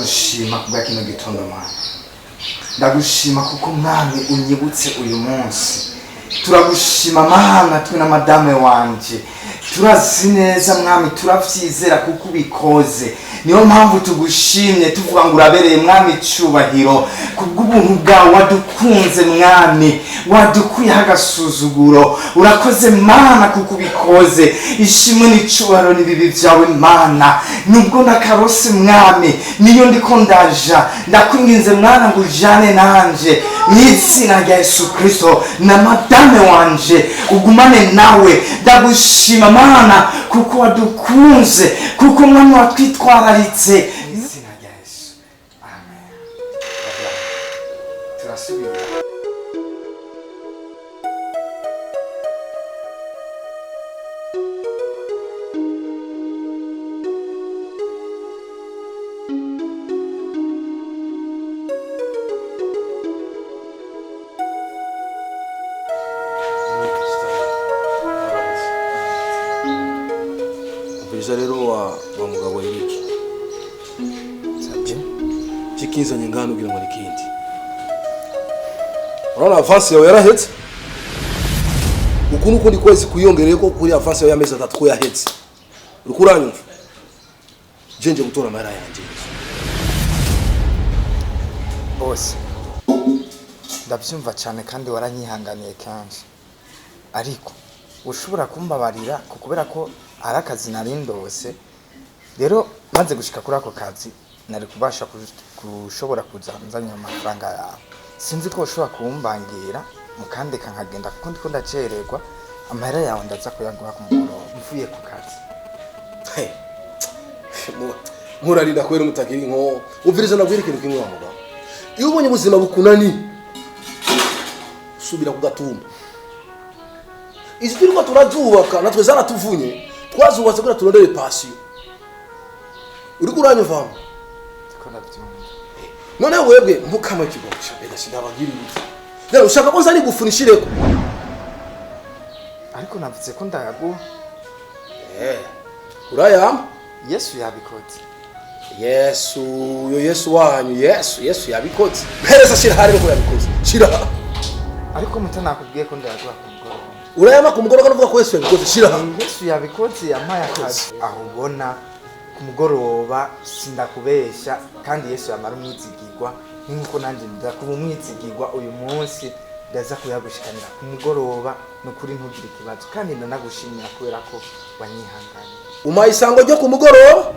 ndagushima kubwa kino gitondo Mana. Ndagushima kuko mwami unyibutse uyu munsi. Turagushima Mana twe na madame wanje. Turazi neza mwami, turavyizera kuko ubikoze. Niyo mpamvu tugushimye tuvuga ngo urabereye mwami cyubahiro kubw'ubuntu bwawe wadukunze mwami, wadukuye agasuzuguro. Urakoze Mana kuko ubikoze. Ishimwe n'icubahiro n'ibibi byawe Mana. Nubwo ndakarose mwami, niyo ndiko ndaja, ndakwinginze Mwana ngo ujane nanje mw'izina rya Yesu Kristo, na madame wanje ugumane nawe. Ndagushima Mana kuko wadukunze, kuko mwami watwitwararitse. Mw'izina rya Yesu, amen. Turasubira. Rero wa mugabo Eric sabye kikinzanye ngano ugira ngo nikindi urana avance yawe yarahetse ukuntu kundi kwezi kuyongereye ko kuri avance yawe yameza 3 ko yahetse urukuranyumva jenje gutora amara yanje bose. Ndabyumva cyane kandi waranyihanganiye kandi, ariko ushobora kumbabarira kubera ko ari akazi narindose. Rero maze gushika kuri ako kazi nari kubasha kushobora kuzanzanya amafaranga yawe. Sinzi ko ushobora kumbangira mukandeka nkagenda kuko ndiko ndacererwa. Amahera yawe ndaza kuyaguha ku mugoroba mvuye ku kazi. Murarinda kwera mutakiri nko uviriza nabwire ikintu kimwe wamuga. Iyo ubonye ubuzima bukunani subira kugatumba. Izi turiko turazubaka natwe zaratuvunye, twazubatse kugira turondere passion. Uri kuranyumva? Ndiko ndabyumva. None webwe mukama kigocha bega sindabagiri biti. Rero ushaka ko nzani gufunishireko. Ariko navuze ko ndayaguha. Urayamba? Yesu yabikoze. Yesu wanyu, Yesu yabikoze. Pereza shira hari ko yabikoze. Shira. Ariko mutanakubwiye ko ndayaguha ku mugoroba. Urayama ku mugoroba nuvuga ko Yesu yabikoze. Shira. Yesu yabikoze yampaye akazi. Aho ubona ku mugoroba sindakubesha kandi Yesu yamara umwizigirwa nkuko nanje ndakuba umwizigirwa uyu munsi ndaza kuyagushikanira ku mugoroba no kuri ntugire ikibazo kandi ndanagushimira kubera ko wanyihanganye. Umayisango ryo ku mugoroba?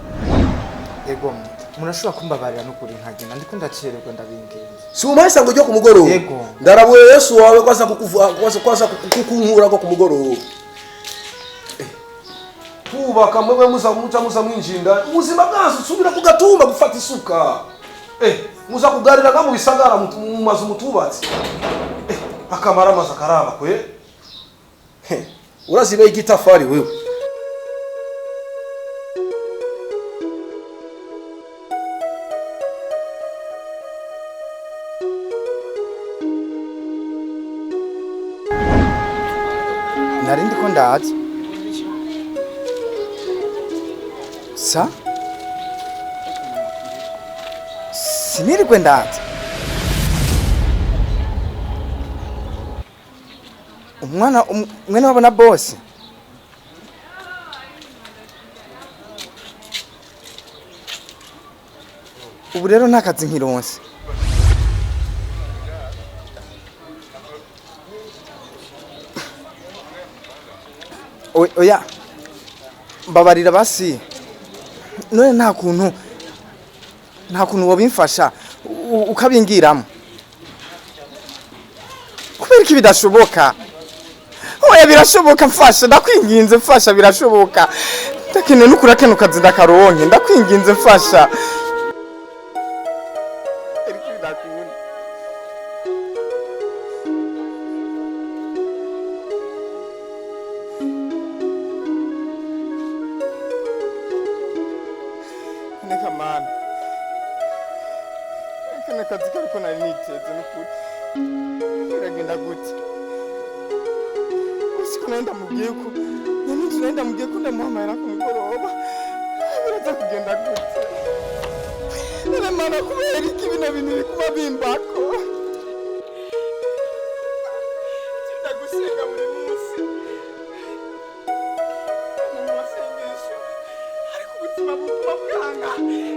Yego murashobora kumbabarira no kuri nkagenda ndiko ndacererwa ndabingenze. Si umayisango ryo ku mugoroba? Yego. Ndarabuye Yesu wawe kwaza kukunkura ko ku mugoroba. Kubaka mwe muza mwinjinda ubuzima bwanzu subira kugatumba gufata isuka. Muza kugarira mu bisagara mu mazu mutubatse. Akamara amazi akaraba kwe. Urazibe igitafari wewe. Narindi ko ndaza. Sa? Sinirigwe ndaza. Umwana wabona boss. Ubu rero ntakazi nkironse. Oya. Mbabarira basi. None nta kuntu wabimfasha ukabingiramo. Kubera iki bidashoboka? Oya birashoboka, mfasha ndakwinginze, mfasha birashoboka. Ndakeneye n'ukura kano kazi ndakaronke, ndakwinginze mfasha. Neka mana. Kana kazi kariko nari niteze n'ukuri. Uragenda gute? Usiko naenda mubwiye ko naenda mubwiye ko ndamuhamara ku mugoroba. Biraza kugenda gute? none mana kubera iki bino bintu bikuba bimbako ndagusenga buri munsi mu masengesho ariko ubuzima buguma bwanga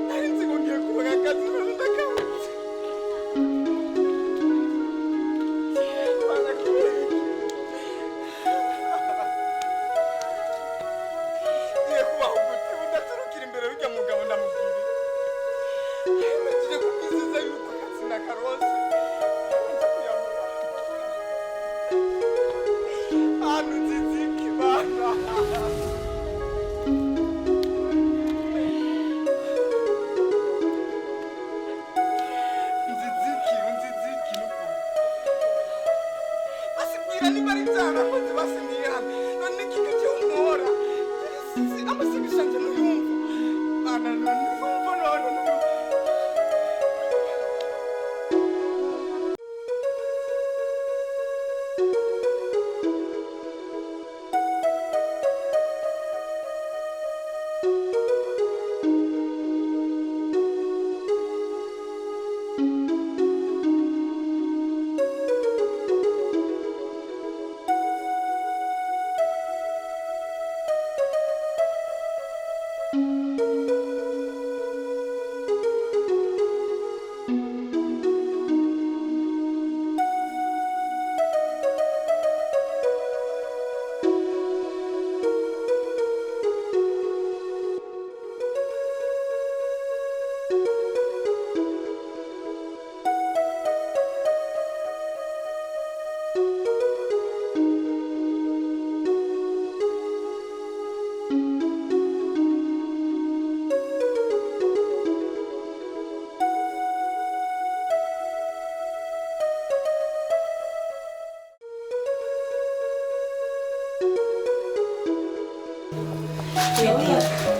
nari nzi ngo ngiye kubona akazi none ndakabutse mana kubera iki ngiye kubaho gute udaturukira imbere y'ujya mugabo ndamubwira ngiye kumwizeza yuko akazi nakaronse ahantu nziziki bana unziziki n'ukuri basibwira niba ari byarakoze basinihana none ikintu cy'umwora amasengesho yanjye ntuyumva bana ntuyumva none ntuyumva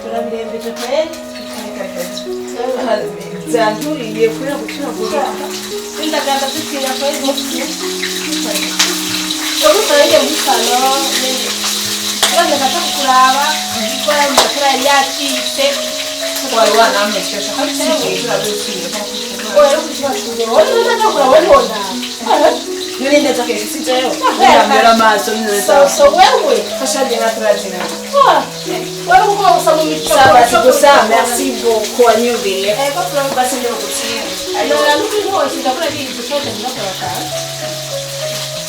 turabirembeje pe zanturiye kubera gucuragura indaganda zitinya pe ubu turagiye muri salo kandi ndashaka kuraba gukora amakuru yari yacitse wari wanamesesha kandi cyangwa turabishyira oya kukibazo wowe ndashaka kurabona none ndaza kesi sijeyo ndambera amaso neza so wewe fashaje na turazina wewe uko usaba micho gusa merci beaucoup anyubire ko turanga basi ndero gutsira na nuko hose ndakora biri gutoka ndakora ka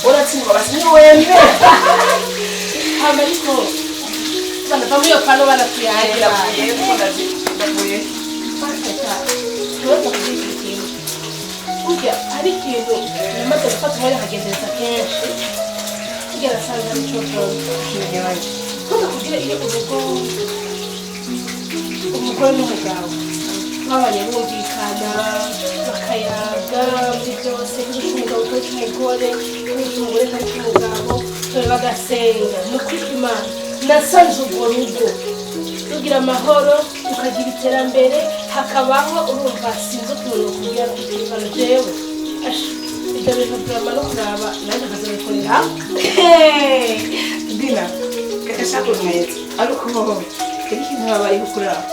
uratsinwa basi ni wewe amariko bana pamoja pano bana tuyaje ndakuye tuweza kujiki ujya ari kintu namaze gufata umwanya nkagendereza kenshi kugira asanga ari cyo kubera kugira iyo urugo umugore n'umugabo babanye bumvikana bakayaga muri byose nk'umushinga ukora cy'umugore n'umugore ntari cy'umugabo bagasenga ni ukuri imana nasanze urwo rugo rugira amahoro rukagira iterambere hakabaho urumva sinzi ukuntu kugira kugira jewe ibyo bintu turama no kuraba nanjye nkazabikorera dina kakashaka umwete ariko wowe kiri kintu babayeho kuraba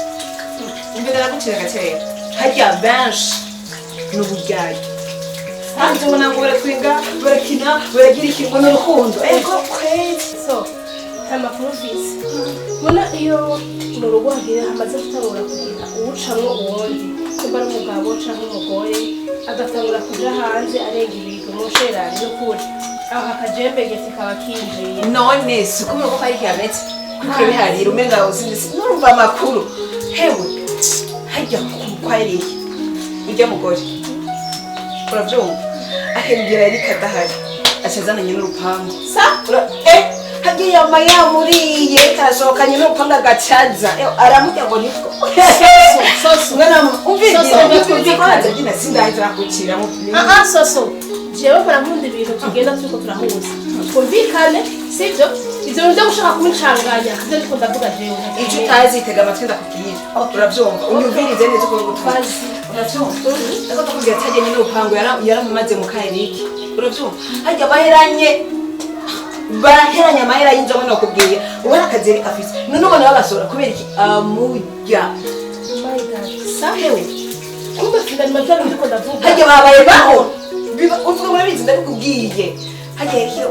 imbere nagucira gakeya harya benshi n'uburyayi hanze ngo ntabwo baratwenga barakina baragira ikingo n'urukundo ego kwezi so amakuru visi mbona iyo mu rugo hagira hamaze gutangura kugira uwucamwo uwundi nimba ari umugabo canke umugore agatangura kuja hanze arenga ibintu musherani n'ukuri aho akajembegetse kaba kinjiye none si kumwe ko kari kihametse kuko biharira umenga uzinzi numva amakuru hewe hajya kwariye ujya mugore uravyumva ahembera yari kadahari acazananye n'urupangu sa hagiye amaya muriye tarashokanye n'urupangu agacaza aramujya ngo niko soso ngana umvise dina sindahita kucira mu soso jewe barankunda ibintu tugenda turiko turahuza twumvikane sivyo ivyo nje gushaka kuncanganya kandi ndiko ndavuga jewe icyo utazi tega amatwi ndakubwiye uravyumva unyumvirize neza uko gutwaza uravyumva ndako tukubwira tajanye n'urupangu yaramumaze mu kairiki uravyumva hajya baheranya amahera y'inzoga nakubwiye ubona akazeri afise none ubona babasora kubera iki amurya sahewe ndimajana ndiko ndavuga hajya babaye baho uvuga muri bizi ndabikubwiye hajya hiyo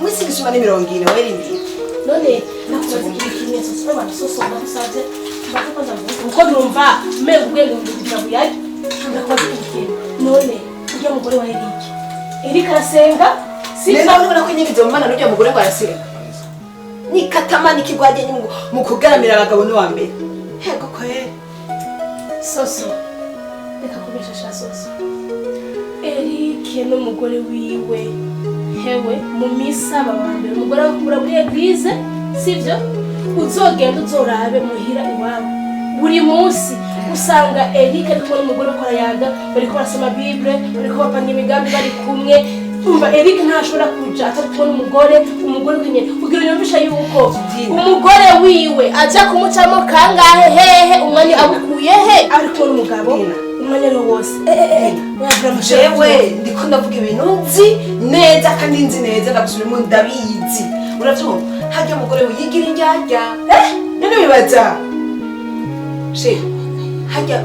munsi gisuma ni 40 werindi none nakubaza ikimenyetso cy'aba soso bamusaje bakoza uko numva me ubwenge kugira buyaje ndakubaza ikintu none ujya mugore wa Eric arasenga neza ubona ko nyine byo mana n'ujya mugore ngo arasenga ni katamani kigwaje mu kugaramira abagabo no wa mbere hego ko soso reka kubesha soso Eric n'umugore wiwe hewe mu misa babambere umugore wakubura muri eglise sivyo uzogenda uzorabe muhira iwabo buri munsi usanga Eric ariko n'umugore bakora yaga bariko barasoma bible bariko bapanga imigambi bari kumwe umva Eric ntashobora kuja atari kubona umugore kwenye kugira yumvisha yuko umugore wiwe aja kumucamo kangahe hehe umwanya abukuye he ari kubona umugabo umwanya no wose jewe ndiko ndavuga ibintu nzi neza kandi nzi neza ndagusubiramo ndabizi uravyumva hajya umugore wiyigira injyajya none bibaza she hajya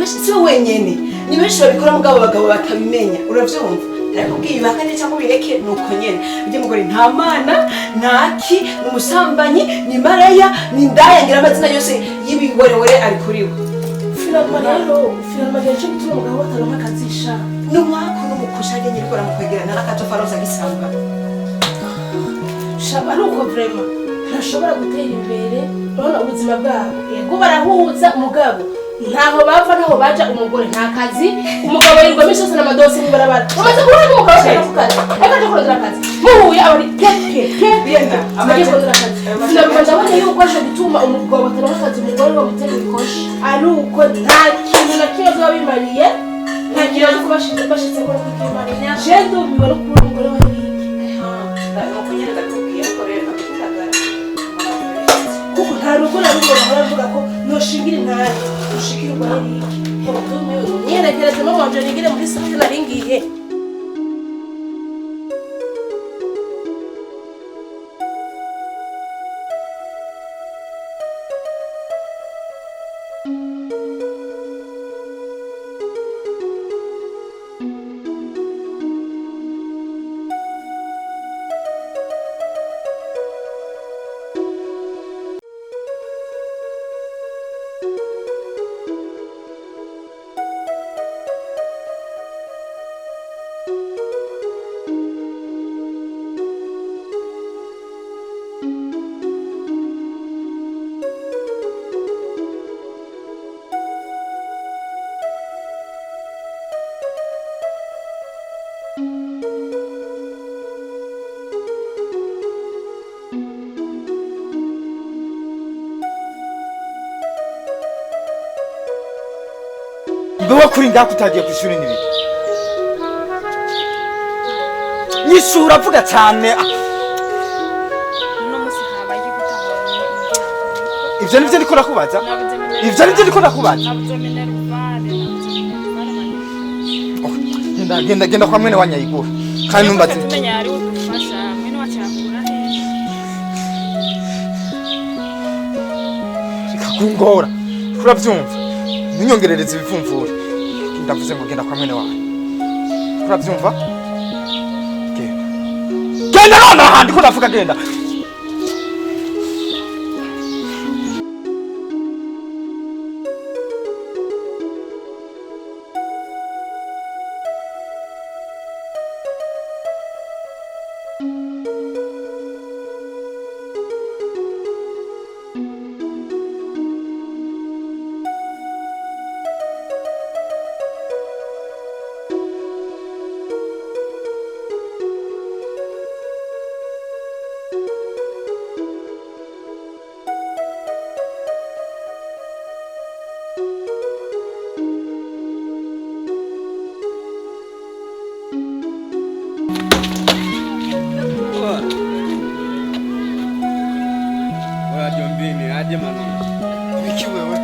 si we wenyene ni benshi babikora mugabo abagabo batabimenya uravyumva ndakubwiye ibakane cyangwa ubireke nuko nyene ujye mugore nta mana ntaki n'umusambanyi ni maraya ni ndaya ngira amazina yose y'ibigorewore ari kuri we finalmente cyo gutuma umugabo bataronka akazisha n'umwaka n'umukusha ajye nyirikora mu kwegerana n'akato faroza gisamba shaba nuko vraiment ntashobora gutera imbere urabona ubuzima bwabo yego barahuza umugabo ntaho bava naho baja umugore nta kazi umugabo yirirwa mishose n'amadosi n'ibarabara umaze kubona umugabo akavukaza akaje kurondera akazi muhuye abari keke bienda amaje kurondera akazi ndabona yuko aje gutuma umugabo bataronka akazi umugore bamutera ibikoshi ari uko nta kintu na kimwe zoba bimariye nta kintu cyo kubashitse ko kwimariye je ndumiwe no kubona umugore wa kuko nta rugo na rumwe baravuga ko noshingira intare ushikira ubari hebo tumiwe nyerekereze no mwanje nigire muri sante naringiye Bewa kuri ndakutagiye ku ishuri nibi. Nyishura avuga cyane. Uno musi habaye gutanga. Ivyo nivyo ndiko nakubaza. Ivyo nivyo ndiko nakubaza. Genda kwa mwene wanyayigura. Kandi numbaze. Tumenya ari udufasha. Mwene wacyakura he. Ikakungora. Uravyumva? Ninyongerereza ibivumvura. Ndavuze ngo genda kwa mwene wawe. Uravyumva? Genda none ahandi ko ndavuga genda. Aje maneno. Wiki wewe.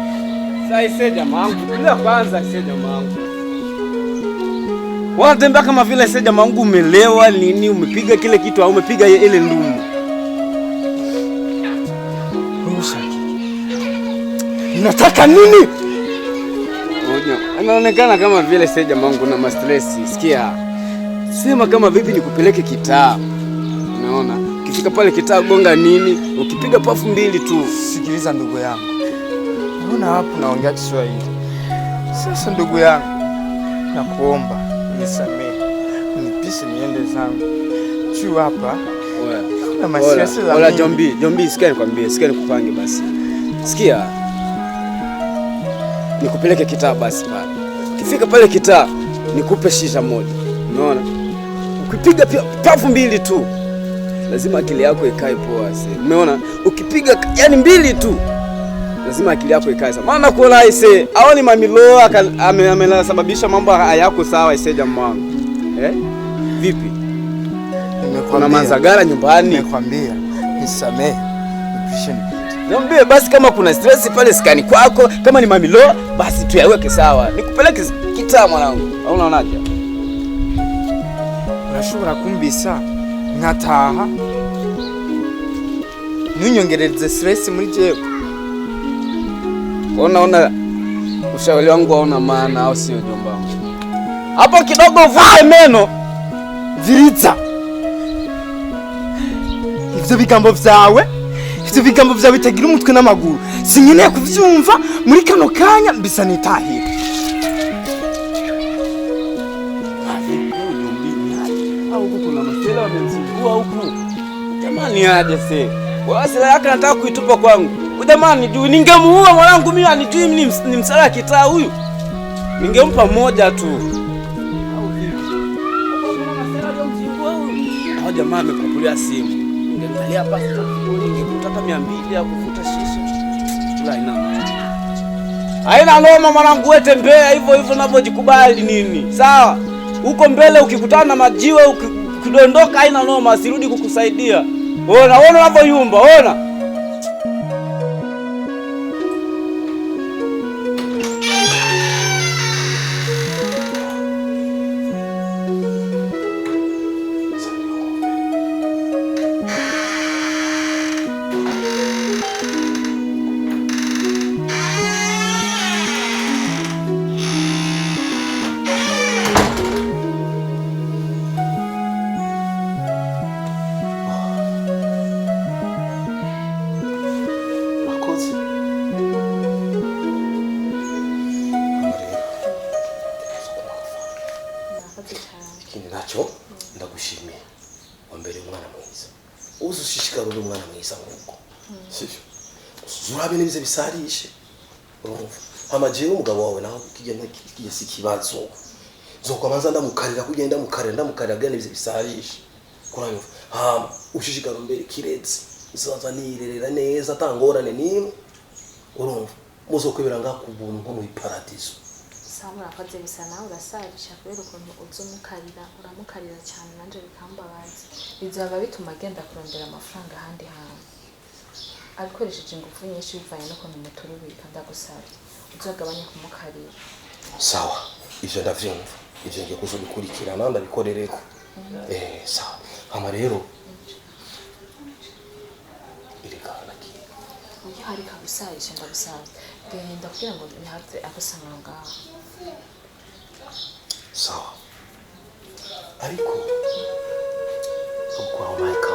Sasa iseja mangu. Bila kwanza iseja mangu. Wanatembea kama vile iseja mangu umelewa nini umepiga kile kitu au umepiga ile ndumu. Unataka nini? Ngoja. Anaonekana kama vile sasa jamaa wangu na stress. Sikia. Sema kama vipi nikupeleke kitaa. Unaona? Ukifika pale kitaa gonga nini? Ukipiga pafu 2 tu. Sikiliza ndugu yangu. Mbona hapo naongea Kiswahili? Sasa ndugu yangu, nakuomba nisamehe. Nipishe niende zangu. Juu hapa. Kuna masiasa za Ola Jombi, sikia nikwambie, sikia nikupange basi. Sikia. Nikupeleke kitaa basi pale. Ukifika pale kitaa, nikupe shisha moja. Unaona? Ukipiga pafu 2 tu. Lazima akili yako ikae poa sasa. Umeona? Ukipiga yani 2 tu. Lazima akili yako ikae sawa. Maana kuona ise, aoni mamilo amenasababisha mambo hayako sawa ise jamaa. Vipi? Kuna mazagara nyumbani. Nimekwambia nisamehe. Nipishe nipite. Niambie basi kama kuna stress pale skani kwako, kama ni mamilo basi tuyaweke sawa. Nikupeleke kitaa mwanangu. Au unaonaje? Urashobora kumbisa nkataha. Ninyongereze stress muri jewe. Ona ushauri wangu hauna maana au sio jomba wangu? Hapo kidogo uvute meno. Viritsa. Ivyo bigambo vyawe bitagira umutwe n'amaguru. Sinkeneye kuvyumva muri kano kanya mbisa nitahira. Au kuna masela wamenzingua huku. Jamani aje sasa. Wasela yake nataka kuitupa kwangu. Jamani juu ningemuua mwanangu mimi anijui mimi ni msala kitaa huyu. Ningempa moja tu. Au vipi? Kuna masela wamenzingua huyu. Hao jamaa amekukulia simu. Ningeangalia hapa ningekuta hata 200 au kufuta shisha. Kula ina. Haina noma mwanangu wewe tembea hivyo unavyojikubali nini? Sawa? Huko mbele ukikutana na majiwe ukidondoka haina noma asirudi kukusaidia. Ona unavyoyumba, ona. Nacho ndagushimiye wambere umwana mwiza uzushishikara uri umwana mwiza nkuko sivyo zurabe nibize bisarishe urumva amajewe umugabo wawe naho kigiye sikibazo zokwamaza ndamukarira kugenda mukarira gane nibize bisarishe kuranyumva ushishikara mbere kiretse isanza nirerera neza atangorane nimwe urumva muzokwibera ngakubuntu nko mu paradiso. Samura akoze bisa nawe urasarisha kubera ukuntu uramukarira cyane nanje bikambabaza. Bizaba bituma agenda kurondera amafaranga ahandi hantu. Abikoresheje ingufu nyinshi bivanye no kuntu muturubika ndagusaba. Uzagabanye kumukarira. Sawa, ivyo ndavyumva. Ivyo ngiye kuzobikurikirana ndabikorereko. Sawa. Hama rero irikana ki. Uyu hari kabusarisha ndagusaba. Genda kugira ngo ntihave agusanga ngaho. Sawa. Ariko kwa maika